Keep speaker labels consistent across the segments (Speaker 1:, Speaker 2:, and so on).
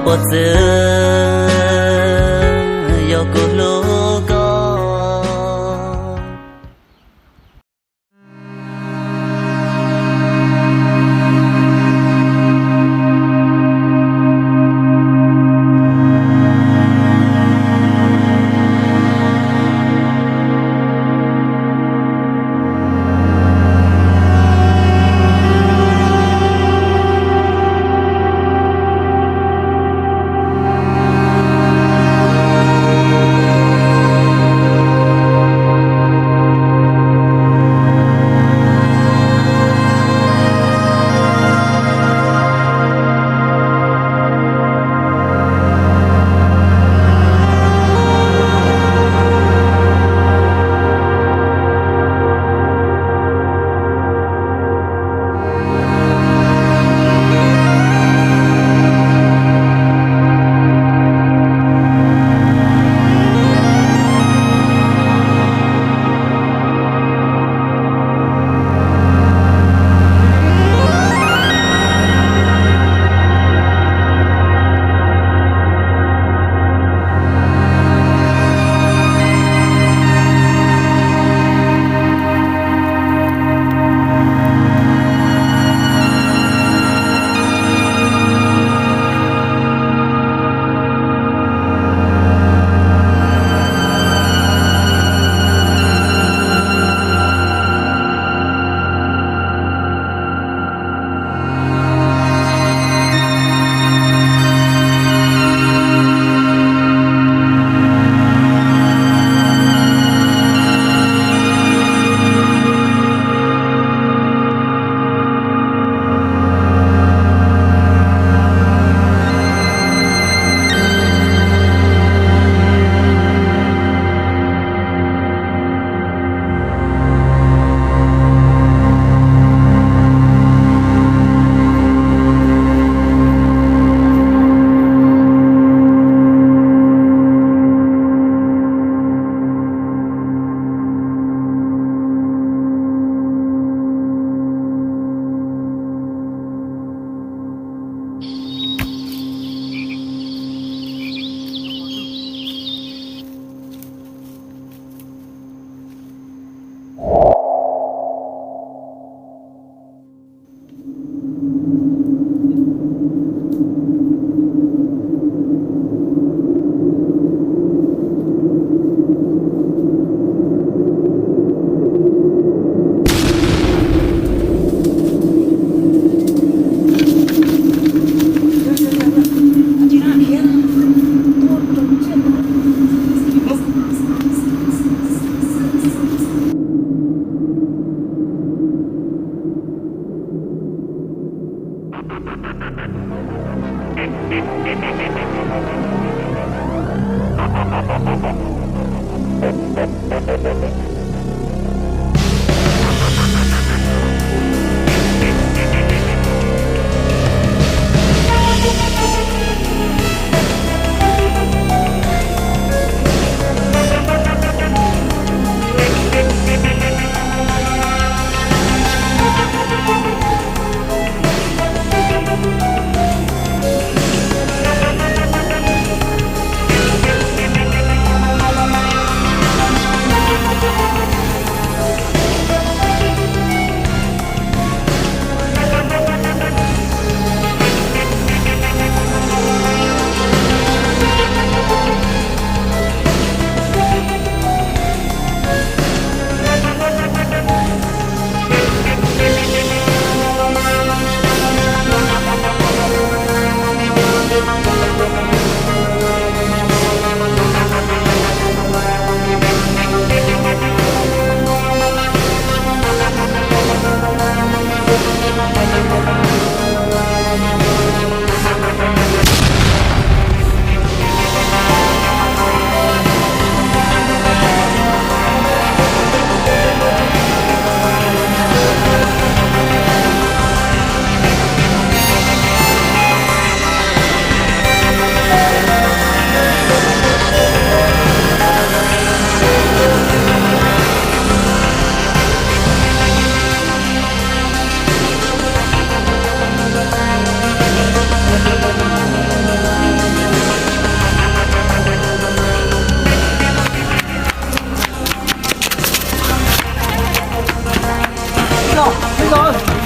Speaker 1: bột dưa yo cô lô có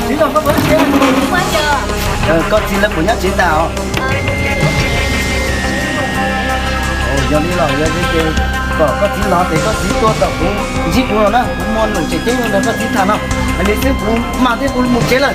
Speaker 2: Chị nào có bữa chưa?
Speaker 3: Quá chưa?
Speaker 2: Có chị là của nhắc chị nào? Giờ đi rồi, giờ đi có chị lo thì có chị tôi tập cũng chị cũng rồi đó, cũng mòn nổi chạy chết nhưng có chị thằng nào, anh đi xếp cũng mà thế cũng một chết rồi.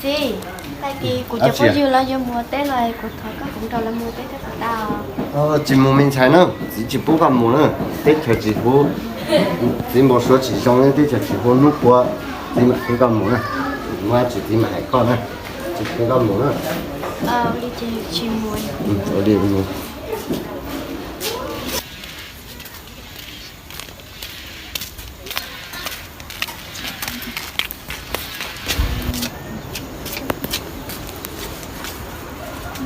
Speaker 3: Chị, tại vì cụ chỉ có dư là do mùa Tết rồi, cụ thọ các cũng đầu là mùa Tết cho cụ đào.
Speaker 4: chỉ mua mình trái nữa, chỉ bố cả mua nữa, tết theo chỉ bố, chỉ mua số chỉ trong cái tết theo chỉ bố lúc qua, chỉ mà bố cả mua nữa, mà chỉ mà hai con nữa, chỉ bố cả mua nữa.
Speaker 3: Đi chị mua.
Speaker 4: Ở đây mua.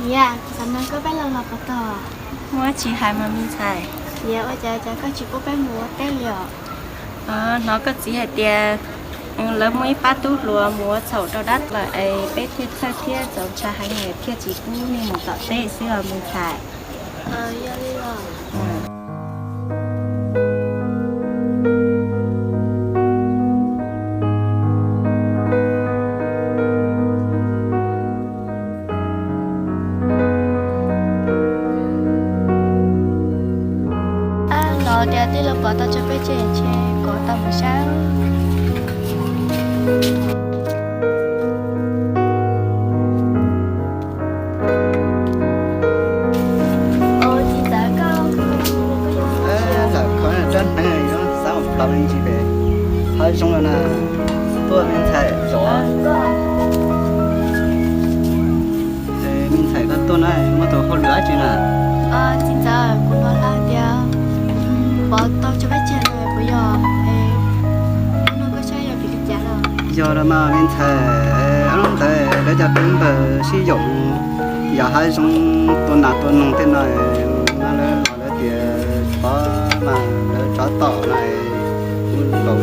Speaker 3: Dạ, sáng nay có bé lần lọc tờ.
Speaker 5: Mua chỉ hai mà mình xài.
Speaker 3: Dạ, ở nhà có chị có bé mua Tết liệu.
Speaker 5: Nó có chỉ hai tiền lớn mấy bát tú lúa mua sầu cho đất là ai bé thiết sai thiết giống cha hai ngày thiết chỉ cũ nên một tọt tê xưa mình xài.
Speaker 3: Dạ đi rồi. Nó để đi là bỏ tao cho bé trẻ trẻ có tao một sao.
Speaker 2: Là có là chân này nó sao tao đi chị về, hai xong rồi là tôi mình xài rõ. Mình xài cái tôi này mà tôi không lửa chứ nào.
Speaker 3: Chính ra cũng nói là dia bỏ tao cho bé trẻ rồi bây giờ nó có chơi là bị cái giá rồi.
Speaker 2: Giờ là mà mình xài ăn để cho chúng ta sử dụng, giờ hai xong tôi nạp tôi nông thế này mà là tiền có mà cho tỏ này đầu